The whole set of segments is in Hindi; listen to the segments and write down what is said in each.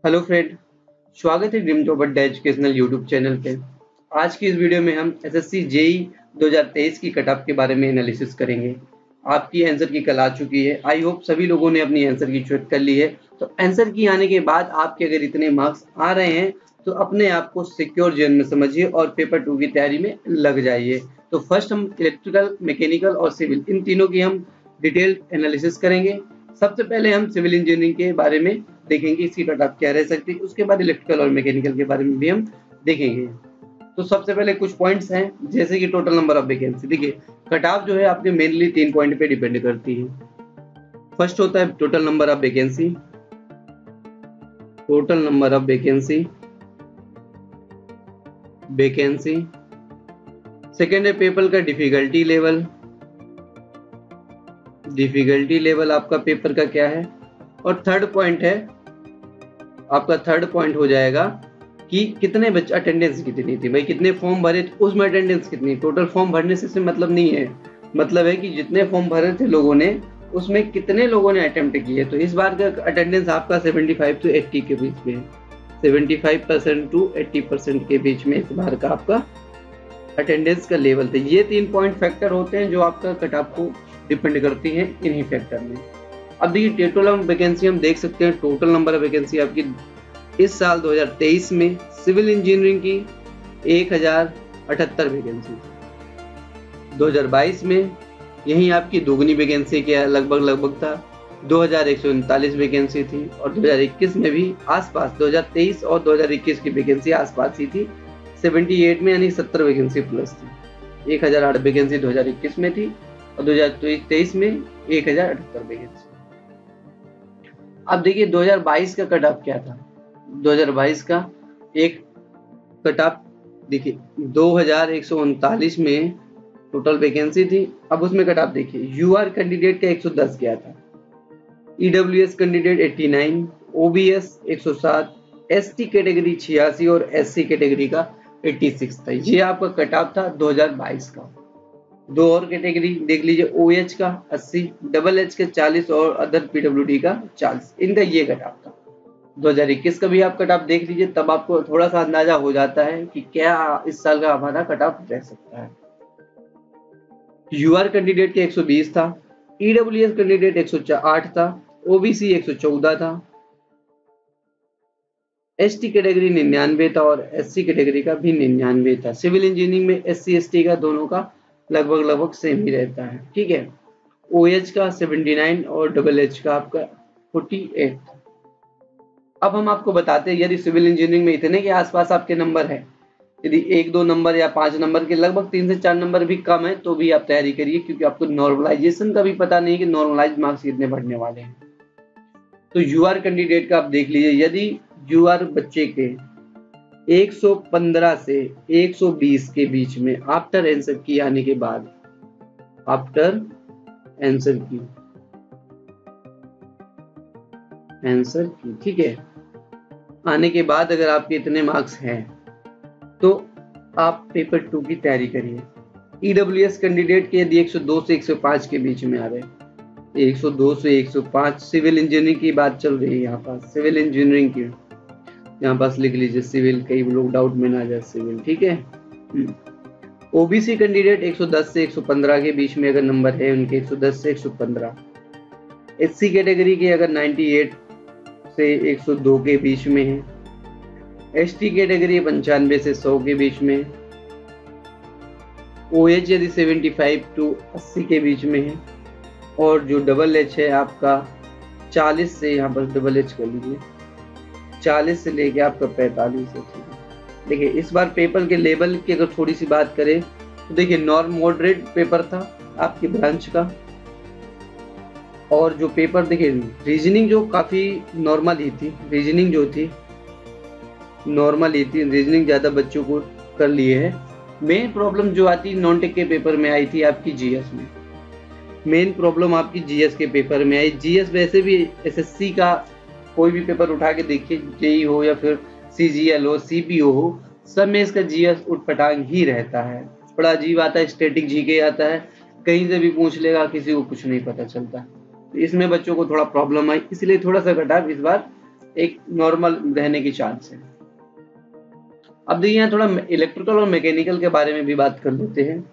हेलो फ्रेंड, स्वागत है ड्रीम टू बड्डा एजुकेशनल यूट्यूब चैनल पे। आज की इस वीडियो में हम एसएससी जेई 2023 की कट ऑफ के बारे में एनालिसिस करेंगे। आपकी आंसर की कल आ चुकी है। आई होप सभी लोगों ने अपनी आंसर की चॉइस कर ली है। तो आंसर की आने के बाद आपके अगर इतने मार्क्स आ रहे हैं तो अपने आप को सिक्योर जोन में समझिए और पेपर 2 की तैयारी में लग जाइए। तो फर्स्ट हम इलेक्ट्रिकल, मैकेनिकल और सिविल इन तीनों की हम डिटेल एनालिसिस करेंगे। सबसे पहले हम सिविल इंजीनियरिंग के बारे में देखेंगे, इसकी कट ऑफ क्या रह सकती है। उसके बाद इलेक्ट्रिकल और मैकेनिकल के बारे में भी हम देखेंगे। तो सबसे पहले कुछ पॉइंट्स हैं, जैसे कि टोटल नंबर ऑफ वैकेंसी। देखिए, कट ऑफ जो है आपके मेनली 3 पॉइंट पे डिपेंड करती है। फर्स्ट होता है total number of vacancy, total number of vacancy. Second है पेपर का डिफिकल्टी लेवल आपका पेपर का क्या है। और थर्ड पॉइंट हो जाएगा कि कितने बच्चे, अटेंडेंस कितनी थी, भाई कितने फॉर्म भरे तो उसमें अटेंडेंस कितनी। टोटल फॉर्म भरने से मतलब नहीं है, मतलब है कि जितने फॉर्म भरे थे लोगों ने उसमें कितने लोगों ने अटेम्प्ट किए। तो इस बार का अटेंडेंस आपका 75 to 80 के बीच में है, 75% to 80% के बीच में इस बार का आपका अटेंडेंस का लेवल था। ये 3 पॉइंट फैक्टर होते हैं जो आपका कट ऑफ को डिपेंड करती है इन्हीं फैक्टर में। अब देखिए टोटल वैकेंसी हम देख सकते हैं। टोटल नंबर ऑफ वैकेंसी आपकी इस साल 2023 में सिविल इंजीनियरिंग की 1078 वैकेंसी, 2022 में यही आपकी दोगुनी वैकेंसी के लगभग था, 2139 वैकेंसी थी। और 2021 में भी आसपास, 2023 और 2021 की वैकेंसी आसपास ही थी, 78 में, यानी 70 वैकेंसी प्लस थी। 1008 वैकेंसी 2021 में थी और 2023 में 1078 वैकेंसी। अब देखिए 2022 का कट ऑफ क्या था। 2022 का एक कट ऑफ देखिए 2139 में टोटल वैकेंसी थी। अब उसमें कट ऑफ देखिए, यूआर कैंडिडेट का 110 गया था, EWS candidate 89, OBS 107, ST category 86 और एससी कैटेगरी का 86 था। ये आपका कट ऑफ था 2022 का। दो और कैटेगरी देख लीजिए, ओएच का 80, डबल एच का 40 और अदर पीडब्ल्यूडी का 40, इनका ये कट ऑफ था। 2021 का भी आप कट ऑफ देख लीजिए, तब आपको थोड़ा सा अंदाजा हो जाता है कि क्या इस साल का हमारा कट ऑफ रह सकता है। यूआर कैंडिडेट के 120 था, ईडब्ल्यूएस कैंडिडेट 108 था, ओबीसी 114 था, एसटी कैटेगरी 99 था और एससी कैटेगरी का भी 99 था। सिविल इंजीनियरिंग में एससी एसटी का दोनों का लगभग सेम ही रहता है, ठीक है। ओएच का 79 और डबल एच का आपका 48 था। अब हम आपको बताते हैं, यदि सिविल इंजीनियरिंग में इतने के आसपास आपके नंबर है, यदि 1-2 नंबर या 5 नंबर के लगभग 3 से 4 नंबर भी कम है तो भी आप तैयारी करिए, क्योंकि आपको नॉर्मलाइजेशन का भी पता नहीं कि नॉर्मलाइज मार्क्स कितने बढ़ने वाले हैं। तो यूआर कैंडिडेट का आप देख लीजिए, यदि यूआर बच्चे के 115 से 120 के बीच में आफ्टर आंसर की आने के बाद, आफ्टर आंसर की ठीक है, आने के बाद अगर आपके इतने मार्क्स हैं तो आप पेपर 2 की तैयारी करिए। ईडब्ल्यूएस कैंडिडेट के यदि 102 से 105 के बीच में आ रहे, 102 से 105, सिविल इंजीनियरिंग की बात चल रही है यहाँ पास, सिविल इंजीनियरिंग की यहाँ पास लिख लीजिए सिविल, कई लोग डाउट में ना जाए, सिविल, ठीक है। ओबीसी कैंडिडेट 110 से 115 के बीच में अगर नंबर है उनके, 110 से 115, एससी कैटेगरी के अगर 98 से 102 के बीच में है, एसटी कैटेगरी 95 से 100 के बीच में, ओएच यदि 75 to 80 के बीच में है, और जो डबल एच है आपका 40 से, यहाँ पर डबल एच कर लीजिए, 40 से लेके आपका 45 है। देखिए इस बार पेपर के लेवल की अगर थोड़ी सी बात करें तो देखिए नॉर्म मॉडरेट पेपर था आपकी ब्रांच का। और जो पेपर देखिए, रीजनिंग जो काफ़ी नॉर्मल ही थी, रीजनिंग ज़्यादा बच्चों को कर लिए है। मेन प्रॉब्लम जो आती नॉन टेक के पेपर में आई थी आपकी जीएस में, मेन प्रॉब्लम आपकी जीएस के पेपर में आई। जीएस वैसे भी एसएससी का कोई भी पेपर उठा के देखिए, जेई हो या फिर सीजीएल हो, सीपीओ हो, सब में इसका जीएस उठपटांग ही रहता है। बड़ा अजीब आता है, स्टैटिक जीके आता है, कहीं से भी पूछ लेगा, किसी को कुछ नहीं पता चलता। तो इसमें बच्चों को थोड़ा प्रॉब्लम आई, इसलिए थोड़ा सा कट ऑफ इस बार एक नॉर्मल रहने की चांस है। अब देखिए यहाँ थोड़ा इलेक्ट्रिकल और मैकेनिकल के बारे में भी बात कर लेते हैं।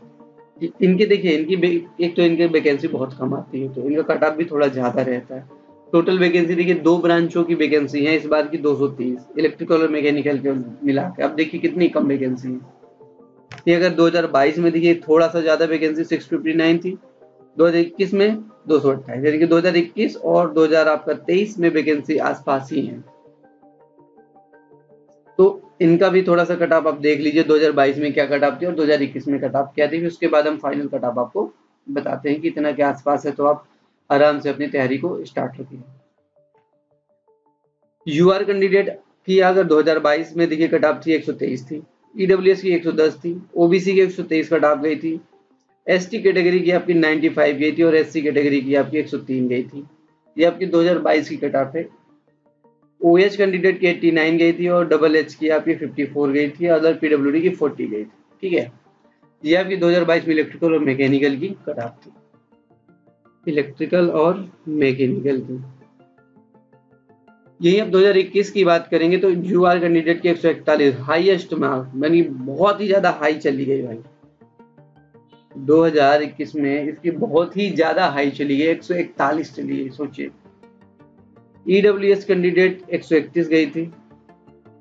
इनके देखिए एक तो इनके वैकेंसी बहुत कम आती है, तो इनका कट ऑफ भी थोड़ा ज्यादा रहता है। टोटल वैकेंसी देखिए 2 ब्रांचों की वैकेंसी है इस बार की 230, इलेक्ट्रिकल और मैकेनिकल के मिला के। अब देखिए कितनी कम वैकेंसी है। ये अगर 2022 में देखिए थोड़ा सा ज्यादा वैकेंसी 659 थी, 2021 में 228, यानी कि 2021 और 2023 में वैकेंसी आसपास ही है। तो इनका भी थोड़ा सा कट ऑफ आप देख लीजिए 2022 में क्या कट ऑफ थी और 2021 में कट ऑफ क्या थी, उसके बाद हम फाइनल कट ऑफ आपको बताते हैं कि इतना के आसपास है, तो आप आराम से अपनी तैयारी को स्टार्ट रखिए। यूआर कैंडिडेट की अगर 2022 में देखिए कट ऑफ थी 123 थी, ईडब्ल्यूएस की 110 थी, ओबीसी की 123 कट ऑफ गई थी, एसटी कैटेगरी की आपकी 95 गई थी और एससी कैटेगरी की आपकी 103 गई थी। ये आपकी 2022 की कट ऑफ है। ओएच कैंडिडेट की 89 गई थी और डबल एच की आपकी 54 गई थी, अदर पीडब्ल्यूडी की 40 गई थी। ठीक है, ये आपकी 2022 में इलेक्ट्रिकल और मैकेनिकल की कट ऑफ थी, इलेक्ट्रिकल और मैकेनिकल की। यही अब 2021 की बात करेंगे तो यूआर कैंडिडेट की 141 हाईएस्ट मार्क, यानी बहुत ही ज्यादा हाई चली गई भाई। 2021 में इसकी बहुत ही ज्यादा हाई चली गई, 141 चली गई, सोचिए। ईडब्ल्यूएस कैंडिडेट 131 गई थी,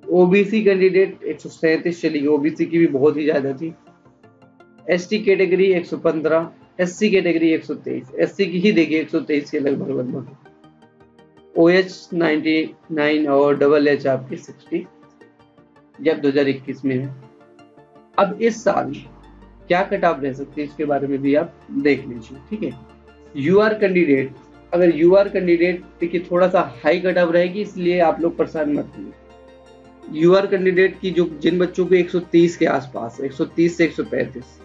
ओबीसी कैंडिडेट 137 चली गई, ओबीसी की भी बहुत ही ज्यादा थी। ST category 115, SC category 123, SC की ही देखिए 123 के लगभग। OH 99 और डबल एच आपकी 60, जब 2021 में है। अब इस साल क्या कट ऑफ रह सकती है इसके बारे में भी आप देख लीजिए। ठीक है, यूआर कैंडिडेट, अगर यूआर कैंडिडेट देखिए थोड़ा सा हाई कट ऑफ रहेगी, इसलिए आप लोग परेशान मत होइए। यूआर कैंडिडेट की जो जिन बच्चों को 130 के आसपास, 130 से 135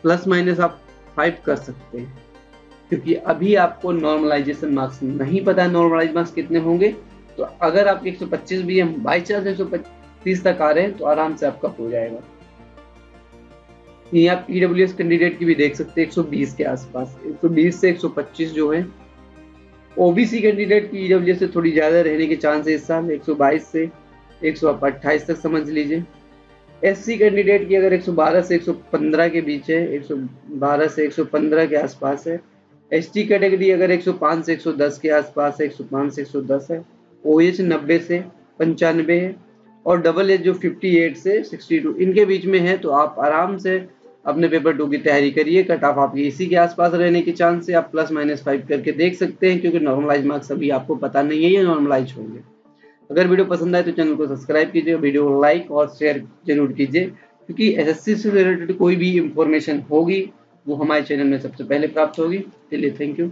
प्लस माइनस आप 5 कर सकते हैं, क्योंकि अभी आपको नॉर्मलाइजेशन मार्क्स नहीं पता है नॉर्मलाइज मार्क्स कितने होंगे। तो अगर आपके 125 भी हम बाई चांस 125 तक आ रहे हैं तो आराम से आपका हो जाएगा। ये आप ईडब्ल्यूएस कैंडिडेट की भी देख सकते हैं 120 के आसपास, 120 से 125 जो है। ओबीसी कैंडिडेट की ईडब्ल्यूएस से थोड़ी ज्यादा रहने के चांस है इस साल, 122 से 128 तक समझ लीजिए। एससी कैंडिडेट की अगर 112 से 115 के बीच है, 112 से 115 के आसपास है। एसटी कैटेगरी अगर 105 से 110 के आसपास है, 105 से 110 है। ओएच 90 से 95 है और डबल एच जो 58 से 62 इनके बीच में है। तो आप आराम से अपने पेपर 2 की तैयारी करिए, कट ऑफ आपकी इसी के आसपास रहने की चांस है। आप प्लस माइनस 5 करके देख सकते हैं, क्योंकि नॉर्मलाइज मार्क्स अभी आपको पता नहीं है ये नॉर्मलाइज होंगे। अगर वीडियो पसंद आए तो चैनल को सब्सक्राइब कीजिए, वीडियो को लाइक और शेयर जरूर कीजिए, क्योंकि एसएससी से रिलेटेड कोई भी इंफॉर्मेशन होगी वो हमारे चैनल में सबसे पहले प्राप्त होगी। चलिए, थैंक यू।